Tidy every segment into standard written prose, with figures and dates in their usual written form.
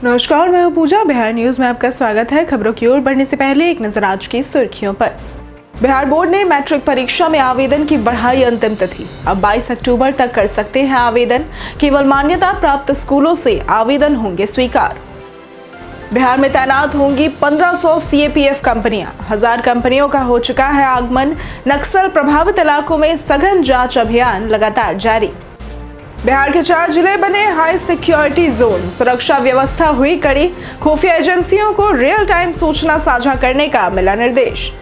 नमस्कार, मैं हूं पूजा। बिहार न्यूज में आपका स्वागत है। खबरों की ओर बढ़ने से पहले एक नजर आज की सुर्खियों पर। बिहार बोर्ड ने मैट्रिक परीक्षा में आवेदन की बढ़ाई अंतिम तिथि। अब 22 अक्टूबर तक कर सकते हैं आवेदन। केवल मान्यता प्राप्त स्कूलों से आवेदन होंगे स्वीकार। बिहार में तैनात होंगी 1500 सीएपीएफ कंपनियां। 1000 कंपनियों का हो चुका है आगमन। नक्सल प्रभावित इलाकों में सघन जांच अभियान लगातार जारी। बिहार के 4 जिले बने हाई सिक्योरिटी जोन। सुरक्षा व्यवस्था हुई कड़ी। खुफिया एजेंसियों को रियल टाइम सूचना साझा करने का मिला निर्देश।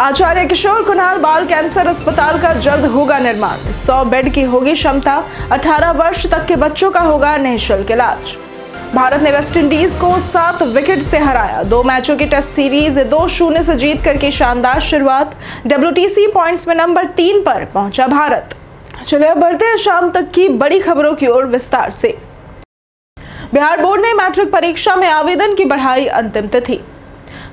आचार्य किशोर कुणाल बाल कैंसर अस्पताल का जल्द होगा निर्माण। 100 बेड की होगी क्षमता। 18 वर्ष तक के बच्चों का होगा निःशुल्क इलाज। भारत ने वेस्टइंडीज को 7 विकेट से हराया। 2 मैचों की टेस्ट सीरीज 2-0 से जीत करके शानदार शुरुआत। WTC पॉइंट्स में नंबर 3 पर पहुंचा भारत। चलिए अब बढ़ते हैं शाम तक की बड़ी खबरों की ओर विस्तार से। बिहार बोर्ड ने मैट्रिक परीक्षा में आवेदन की बढ़ाई अंतिम तिथि।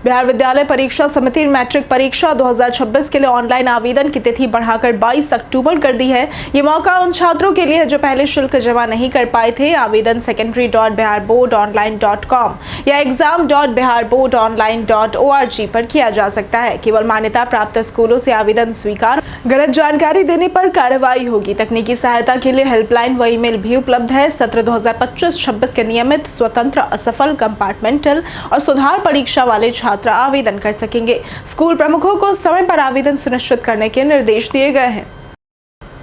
बिहार विद्यालय परीक्षा समिति ने मैट्रिक परीक्षा 2026 के लिए ऑनलाइन आवेदन की तिथि बढ़ाकर 22 अक्टूबर कर दी है। ये मौका उन छात्रों के लिए है जो पहले शुल्क जमा नहीं कर पाए थे। आवेदन secondary.biharboardonline.com या exam.biharboardonline.org पर किया जा सकता है। केवल मान्यता प्राप्त स्कूलों से आवेदन स्वीकार। गलत जानकारी देने पर कार्रवाई होगी। तकनीकी सहायता के लिए हेल्पलाइन व ईमेल भी उपलब्ध है। सत्र 2025-26 के नियमित, स्वतंत्र, असफल, कंपार्टमेंटल और सुधार परीक्षा वाले छात्र आवेदन कर सकेंगे। स्कूल प्रमुखों को समय पर आवेदन सुनिश्चित करने के निर्देश दिए गए हैं।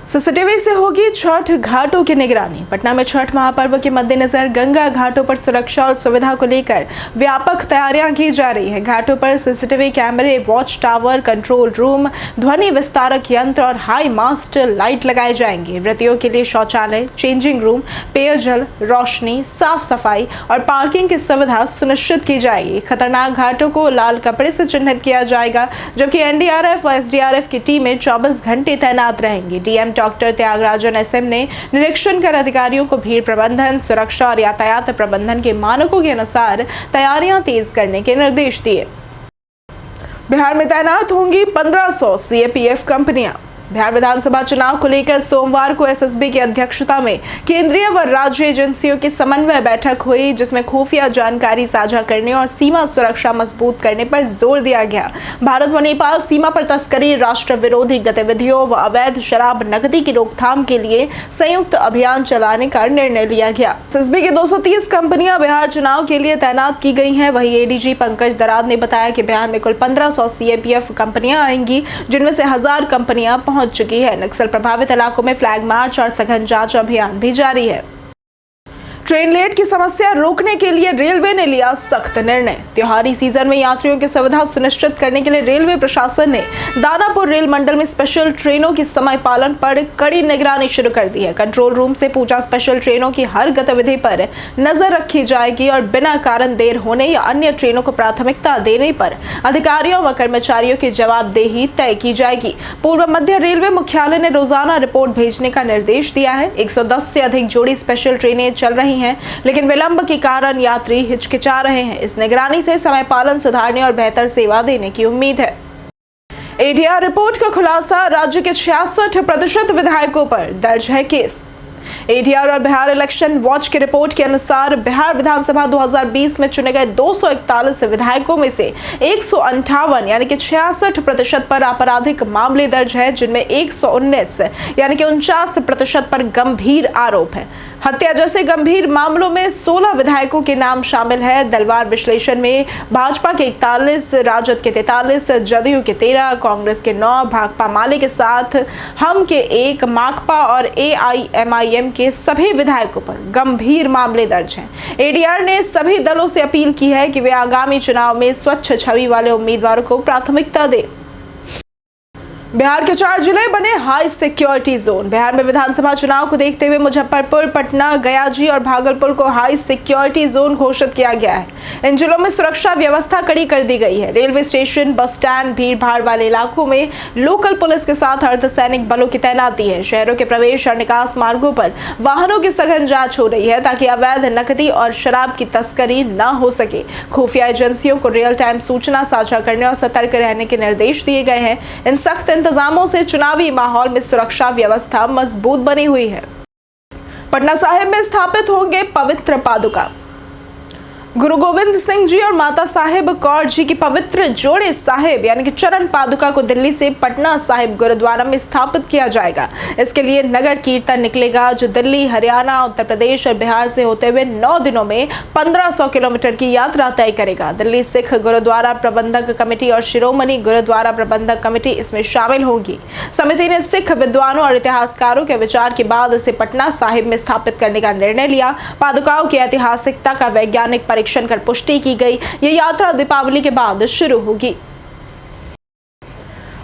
सीसीटीवी से होगी छठ घाटों की निगरानी। पटना में छठ महापर्व के मद्देनजर गंगा घाटों पर सुरक्षा और सुविधा को लेकर व्यापक तैयारियां की जा रही है। घाटों पर सीसीटीवी कैमरे, वॉच टावर, कंट्रोल रूम, ध्वनि विस्तारक यंत्र और हाई मास्ट लाइट लगाए जाएंगे। व्रतियों के लिए शौचालय, चेंजिंग रूम, पेयजल, रोशनी, साफ सफाई और पार्किंग की सुविधा सुनिश्चित की जाएगी। खतरनाक घाटों को लाल कपड़े से चिन्हित किया जाएगा, जबकि एनडीआरएफ व एसडीआरएफ की टीमें 24 घंटे तैनात रहेंगी। डीएम डॉक्टर त्यागराजन एसएम ने निरीक्षण कर अधिकारियों को भीड़ प्रबंधन, सुरक्षा और यातायात प्रबंधन के मानकों के अनुसार तैयारियां तेज करने के निर्देश दिए। बिहार में तैनात होंगी 1500 सीएपीएफ कंपनियां। बिहार विधानसभा चुनाव को लेकर सोमवार को एसएसबी की अध्यक्षता में केंद्रीय व राज्य एजेंसियों की समन्वय बैठक हुई, जिसमें खुफिया जानकारी साझा करने और सीमा सुरक्षा मजबूत करने पर जोर दिया गया। भारत व नेपाल सीमा पर तस्करी, राष्ट्र विरोधी गतिविधियों व अवैध शराब नकदी की रोकथाम के लिए संयुक्त अभियान चलाने का निर्णय लिया गया। एसएसबी की 230 कंपनियां बिहार चुनाव के लिए तैनात की गई हैं। वहीं एडीजी पंकज दराद ने बताया कि बिहार में कुल 1500 सीएपीएफ कंपनियां आएंगी, जिनमें से 1000 कंपनियां पहुंच चुकी है। नक्सल प्रभावित इलाकों में फ्लैग मार्च और सघन जांच अभियान भी जारी है। ट्रेन लेट की समस्या रोकने के लिए रेलवे ने लिया सख्त निर्णय। त्योहारी सीजन में यात्रियों की सुविधा सुनिश्चित करने के लिए रेलवे प्रशासन ने दानापुर रेल मंडल में स्पेशल ट्रेनों की समय पालन पर कड़ी निगरानी शुरू कर दी है। कंट्रोल रूम से पूजा स्पेशल ट्रेनों की हर गतिविधि पर नजर रखी जाएगी और बिना कारण देर होने या अन्य ट्रेनों को प्राथमिकता देने पर अधिकारियों व कर्मचारियों की जवाबदेही तय की जाएगी। पूर्व मध्य रेलवे मुख्यालय ने रोजाना रिपोर्ट भेजने का निर्देश दिया है। 110 से अधिक जोड़ी स्पेशल ट्रेनें चल रही हैं, लेकिन विलंब के कारण यात्री हिचकिचा रहे हैं। इस निगरानी से समय पालन सुधारने और बेहतर सेवा देने की उम्मीद है। एडीआर रिपोर्ट का खुलासा, राज्य के 66% विधायकों पर दर्ज है केस। एडीआर और बिहार इलेक्शन वॉच की रिपोर्ट के अनुसार बिहार विधानसभा 2020 में चुने गए 241 विधायकों में से 158 यानी कि 66% पर आपराधिक मामले दर्ज है, जिनमें 119 यानी कि 49% पर गंभीर आरोप है। हत्या जैसे गंभीर मामलों में 16 विधायकों के नाम शामिल है। दलवार विश्लेषण में भाजपा के 41, राजद के 43, जदयू के 13, कांग्रेस के 9, भाकपा माले के 7, हम के 1, माकपा और एआईएमआईएम के सभी विधायकों पर गंभीर मामले दर्ज हैं। एडीआर ने सभी दलों से अपील की है कि वे आगामी चुनाव में स्वच्छ छवि वाले उम्मीदवारों को प्राथमिकता दें। बिहार के 4 जिले बने हाई सिक्योरिटी जोन। बिहार में विधानसभा चुनाव को देखते हुए मुजफ्फरपुर, पटना, गयाजी और भागलपुर को हाई सिक्योरिटी जोन घोषित किया गया है। इन जिलों में सुरक्षा व्यवस्था कड़ी कर दी गई है। रेलवे स्टेशन, बस स्टैंड, भीड़ भाड़ वाले इलाकों में लोकल पुलिस के साथ अर्धसैनिक बलों की तैनाती है। शहरों के प्रवेश और निकास मार्गों पर वाहनों की सघन जांच हो रही है, ताकि अवैध नकदी और शराब की तस्करी न हो सके। खुफिया एजेंसियों को रियल टाइम सूचना साझा करने और सतर्क रहने के निर्देश दिए गए हैं। इन सख्त इंतजामों से चुनावी माहौल में सुरक्षा व्यवस्था मजबूत बनी हुई है। पटना साहिब में स्थापित होंगे पवित्र पादुका। गुरु गोविंद सिंह जी और माता साहेब कौर जी की पवित्र जोड़े साहिब यानी कि चरण पादुका को दिल्ली से पटना साहिब गुरुद्वारा में स्थापित किया जाएगा। इसके लिए नगर कीर्तन निकलेगा जो दिल्ली, हरियाणा, उत्तर प्रदेश और बिहार से होते हुए 9 दिनों में 1500 किलोमीटर की यात्रा तय करेगा। दिल्ली सिख गुरुद्वारा प्रबंधक कमेटी और शिरोमणि गुरुद्वारा प्रबंधक कमेटी इसमें शामिल होगी। समिति ने सिख विद्वानों और इतिहासकारों के विचार के बाद इसे पटना साहिब में स्थापित करने का निर्णय लिया। पादुकाओं की ऐतिहासिकता का वैज्ञानिक परीक्षण कर पुष्टि की गई। ये यात्रा दीपावली के बाद शुरू होगी।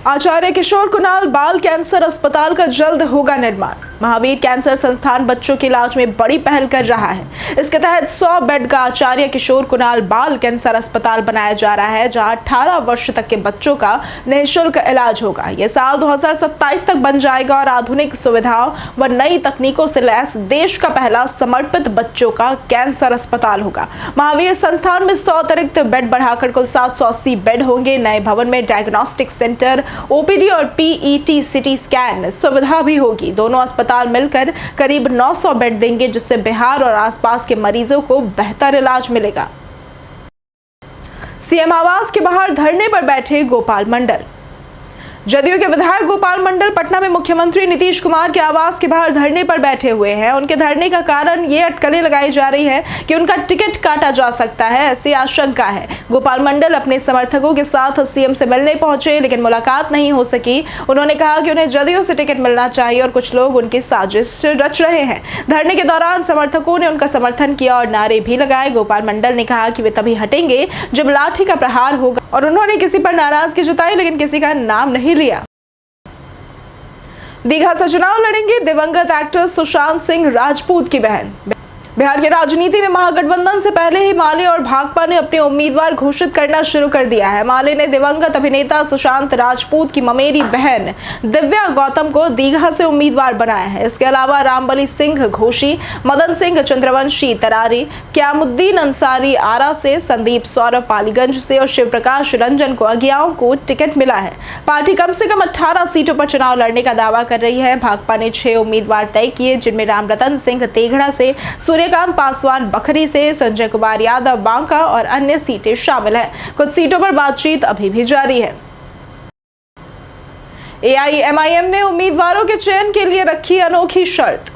आचार्य किशोर कुणाल बाल कैंसर अस्पताल का जल्द होगा निर्माण। महावीर कैंसर संस्थान बच्चों के इलाज में बड़ी पहल कर रहा है। इसके तहत 100 बेड का आचार्य किशोर कुणाल बाल कैंसर अस्पताल बनाया जा रहा है, जहां 18 वर्ष तक के बच्चों का निःशुल्क इलाज होगा। यह साल 2027 तक बन जाएगा और आधुनिक सुविधाओं व नई तकनीकों से लैस देश का पहला समर्पित बच्चों का कैंसर अस्पताल होगा। महावीर संस्थान में 100 अतिरिक्त बेड बढ़ाकर कुल 780 बेड होंगे। नए भवन में डायग्नोस्टिक सेंटर, ओपीडी और पीईटी सिटी स्कैन सुविधा भी होगी। दोनों अस्पताल मिलकर करीब 900 बेड देंगे, जिससे बिहार और आसपास के मरीजों को बेहतर इलाज मिलेगा। सीएम आवास के बाहर धरने पर बैठे गोपाल मंडल। जदयू के विधायक गोपाल मंडल पटना में मुख्यमंत्री नीतीश कुमार के आवास के बाहर धरने पर बैठे हुए हैं। उनके धरने का कारण ये अटकलें लगाई जा रही है कि उनका टिकट काटा जा सकता है, ऐसी आशंका है। गोपाल मंडल अपने समर्थकों के साथ सीएम से मिलने पहुंचे, लेकिन मुलाकात नहीं हो सकी। उन्होंने कहा कि उन्हें जदयू से टिकट मिलना चाहिए और कुछ लोग उनकी साजिश रच रहे हैं। धरने के दौरान समर्थकों ने उनका समर्थन किया और नारे भी लगाए। गोपाल मंडल ने कहा कि वे तभी हटेंगे जब लाठी का प्रहार होगा और उन्होंने किसी पर नाराजगी जताई, लेकिन किसी का नाम नहीं लिया। दीघा से चुनाव लड़ेंगे दिवंगत एक्टर सुशांत सिंह राजपूत की बहन। बिहार की राजनीति में महागठबंधन से पहले ही माले और भाकपा ने अपने उम्मीदवार घोषित करना शुरू कर दिया है। माले ने दिवंगत अभिनेता सुशांत राजपूत की ममेरी बहन दिव्या गौतम को दीघा से उम्मीदवार बनाया है। इसके अलावा रामबली सिंह घोषी, मदन सिंह चंद्रवंशी तरारी, क्यामुद्दीन अंसारी आरा से, संदीप सौरभ पालीगंज से और शिव प्रकाश रंजन को अज्ञाओं को टिकट मिला है। पार्टी कम से कम 18 सीटों पर चुनाव लड़ने का दावा कर रही है। भाकपा ने 6 उम्मीदवार तय किए, जिनमें रामरतन सिंह तेघड़ा से, सूर्यकांत पासवान बखरी से, संजय कुमार यादव बांका और अन्य सीटें शामिल हैं। कुछ सीटों पर बातचीत अभी भी जारी है। एआईएमआईएम ने उम्मीदवारों के चयन के लिए रखी अनोखी शर्त।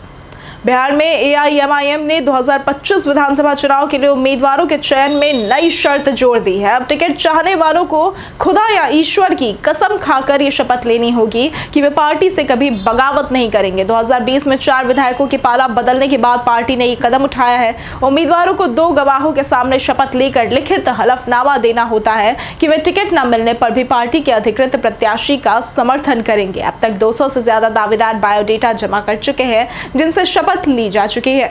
बिहार में एआईएमआईएम ने 2025 विधानसभा चुनाव के लिए उम्मीदवारों के चयन में नई शर्त जोड़ दी है। अब टिकट चाहने वालों को खुदा या ईश्वर की कसम खाकर ये शपथ लेनी होगी कि वे पार्टी से कभी बगावत नहीं करेंगे। 2020 में 4 विधायकों की पाला बदलने के बाद पार्टी ने ये कदम उठाया है। उम्मीदवारों को 2 गवाहों के सामने शपथ लेकर लिखित हलफनामा देना होता है कि वे टिकट न मिलने पर भी पार्टी के अधिकृत प्रत्याशी का समर्थन करेंगे। अब तक 200 से ज्यादा दावेदार बायोडेटा जमा कर चुके हैं, जिनसे शपथ ली जा चुकी है।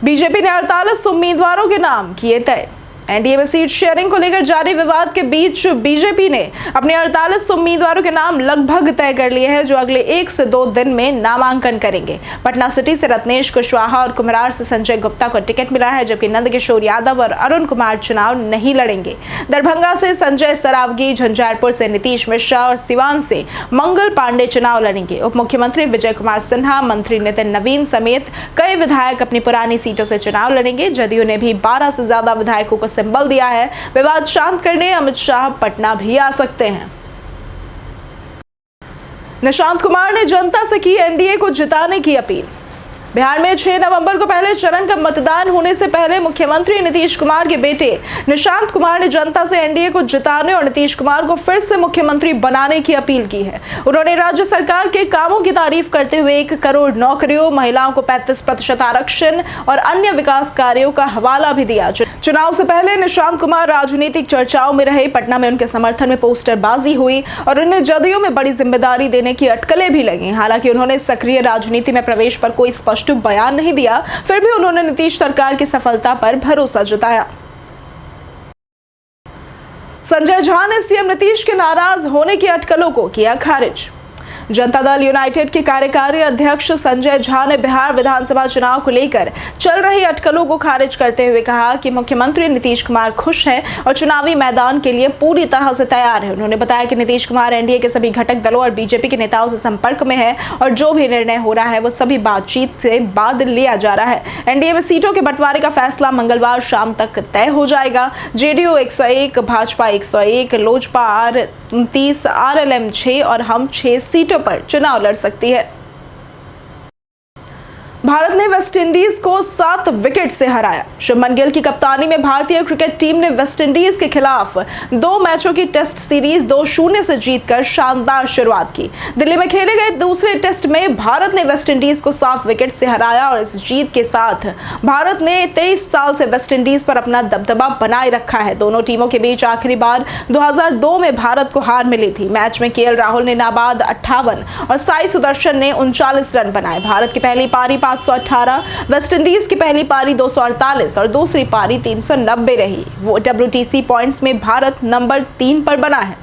बीजेपी ने 48 उम्मीदवारों के नाम किए तय। एनडीए में सीट शेयरिंग को लेकर जारी विवाद के बीच बीजेपी ने अपने 48 उम्मीदवारों के नाम लगभग तय कर लिए हैं, जो अगले 1 से 2 दिन में नामांकन करेंगे। पटना सिटी से रत्नेश कुशवाहा और कुम्हरार से संजय गुप्ता को टिकट मिला है, जबकि नंदकिशोर यादव और अरुण कुमार चुनाव नहीं लड़ेंगे। दरभंगा से संजय सरावगी, झंझारपुर से नीतीश मिश्रा और सिवान से मंगल पांडे चुनाव लड़ेंगे। उप मुख्यमंत्री विजय कुमार सिन्हा, मंत्री नितिन नवीन समेत कई विधायक अपनी पुरानी सीटों से चुनाव लड़ेंगे। जदयू ने भी 12 से ज्यादा विधायकों को सिंबल दिया है। विवाद शांत करने अमित शाह पटना भी आ सकते हैं। निशांत कुमार ने जनता से की एनडीए को जिताने की अपील। बिहार में 6 नवंबर को पहले चरण का मतदान होने से पहले मुख्यमंत्री नीतीश कुमार के बेटे निशांत कुमार ने जनता से एनडीए को जिताने और नीतीश कुमार को फिर से मुख्यमंत्री बनाने की अपील की है। उन्होंने राज्य सरकार के कामों की तारीफ करते हुए 1 करोड़ नौकरियों, महिलाओं को 35% आरक्षण और अन्य विकास कार्यों का हवाला भी दिया। चुनाव से पहले निशांत कुमार राजनीतिक चर्चाओं में रहे। पटना में उनके समर्थन में पोस्टरबाजी हुई और उन्हें जदयू में बड़ी जिम्मेदारी देने की अटकलें भी लगी। हालांकि उन्होंने सक्रिय राजनीति में प्रवेश पर कोई स्पष्ट बयान नहीं दिया, फिर भी उन्होंने नीतीश सरकार की सफलता पर भरोसा जताया। संजय झा ने सीएम नीतीश के नाराज होने की अटकलों को किया खारिज। जनता दल यूनाइटेड के कार्यकारी अध्यक्ष संजय झा ने बिहार विधानसभा चुनाव को लेकर चल रही अटकलों को खारिज करते हुए कहा कि मुख्यमंत्री नीतीश कुमार खुश हैं और चुनावी मैदान के लिए पूरी तरह से तैयार है। उन्होंने बताया कि नीतीश कुमार एनडीए के सभी घटक दलों और बीजेपी के नेताओं से संपर्क में है और जो भी निर्णय हो रहा है वो सभी बातचीत से बाद लिया जा रहा है। एनडीए में सीटों के बंटवारे का फैसला मंगलवार शाम तक तय हो जाएगा। जेडीयू 101, भाजपा 101, लोजपा 29, आरएलएम 6 और हम 6 सीटों पर चुनाव लड़ सकती है। भारत ने वेस्टइंडीज को 7 विकेट से हराया। शुभमन गिल की कप्तानी में भारतीय क्रिकेट टीम ने वेस्टइंडीज के खिलाफ 2 मैचों की टेस्ट सीरीज 2-0 से जीतकर शानदार शुरुआत की। दिल्ली में खेले गए दूसरे टेस्ट में भारत ने वेस्टइंडीज को 7 विकेट से हराया और इस जीत के साथ भारत ने 23 साल से वेस्टइंडीज पर अपना दबदबा बनाए रखा है। दोनों टीमों के बीच आखिरी बार 2002 में भारत को हार मिली थी। मैच में केएल राहुल ने नाबाद 58 और साई सुदर्शन ने 39 रन बनाए। भारत की पहली पारी 518, वेस्टइंडीज की पहली पारी 248 और दूसरी पारी 390 रही। वो WTC पॉइंट्स में भारत नंबर 3 पर बना है।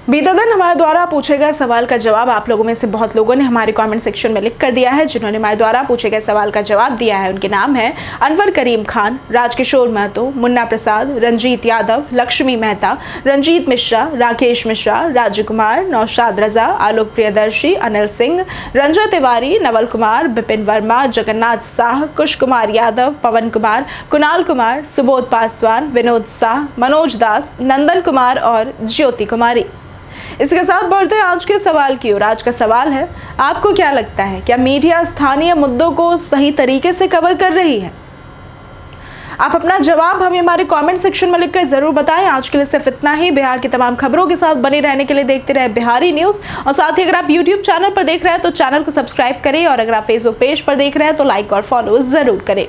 बीते दिन हमारे द्वारा पूछे गए सवाल का जवाब आप लोगों में से बहुत लोगों ने हमारे कमेंट सेक्शन में लिख कर दिया है। जिन्होंने हमारे द्वारा पूछे गए सवाल का जवाब दिया है उनके नाम है अनवर करीम खान, राजकिशोर महतो, मुन्ना प्रसाद, रंजीत यादव, लक्ष्मी मेहता, रंजीत मिश्रा, राकेश मिश्रा, राजू कुमार, नौशाद रजा, आलोक प्रियदर्शी, अनिल सिंह, रंजय तिवारी, नवल कुमार, बिपिन वर्मा, जगन्नाथ साह, कुश कुमार यादव, पवन कुमार, कुणाल कुमार, सुबोध पासवान, विनोद शाह, मनोज दास, नंदन कुमार और ज्योति कुमारी। इसके साथ बढ़ते हैं आज के सवाल की ओर। आज का सवाल है, आपको क्या लगता है क्या मीडिया स्थानीय मुद्दों को सही तरीके से कवर कर रही है? आप अपना जवाब हमें हमारे कमेंट सेक्शन में लिखकर जरूर बताएं। आज के लिए सिर्फ इतना ही। बिहार की तमाम खबरों के साथ बने रहने के लिए देखते रहे बिहारी न्यूज़ और साथ ही अगर आप YouTube चैनल पर देख रहे हैं तो चैनल को सब्सक्राइब करें और अगर आप फेसबुक पेज पर देख रहे हैं तो लाइक और फॉलो जरूर करें।